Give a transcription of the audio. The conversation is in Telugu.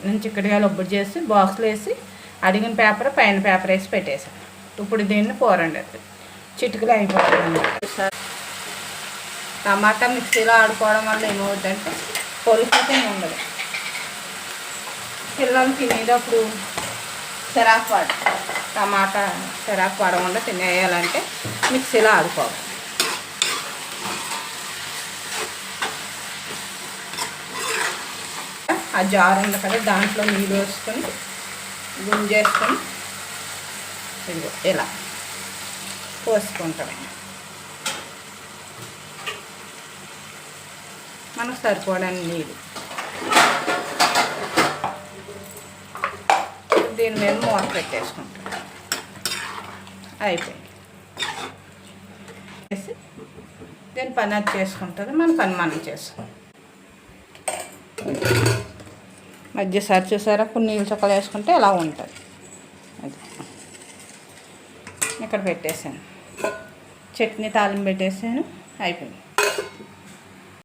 నేను చిక్కడికాయలు ఒబ్బడి చేసి బాక్స్లో వేసి అడిగిన పేపర్ పైన పేపర్ వేసి పెట్టేసాను. ఇప్పుడు దీన్ని పోరండి చిటికలు అయిపోతుంది. టమాటా మిక్సీలో ఆడుకోవడం వల్ల ఏమవుతుందంటే పొలుపు ఉండదు. పిల్లలు తినేటప్పుడు చిరాకు పడు టమాటా చిరాకు పడకుండా తినేయాలంటే మిక్సీలో ఆడుకోవాలి. ఆ జారు ఉంది కదా దాంట్లో నీళ్ళు వేసుకొని గుంజేసుకొని ఇదిగో ఇలా పోసుకుంటాం. మనకు సరిపోవడానికి నీళ్ళు దీని మీద మూత పెట్టేసుకుంటాం. అయిపోయింది. దీని పని అది చేసుకుంటుంది, మన పని మనం చేసుకుంటాం. మధ్య సారి చూసారా కొన్ని నీళ్ళు చుక్కలు వేసుకుంటే ఇలా ఉంటుంది. అది ఇక్కడ పెట్టేసాను, చట్నీ తాలింపు పెట్టేసాను, అయిపోయింది.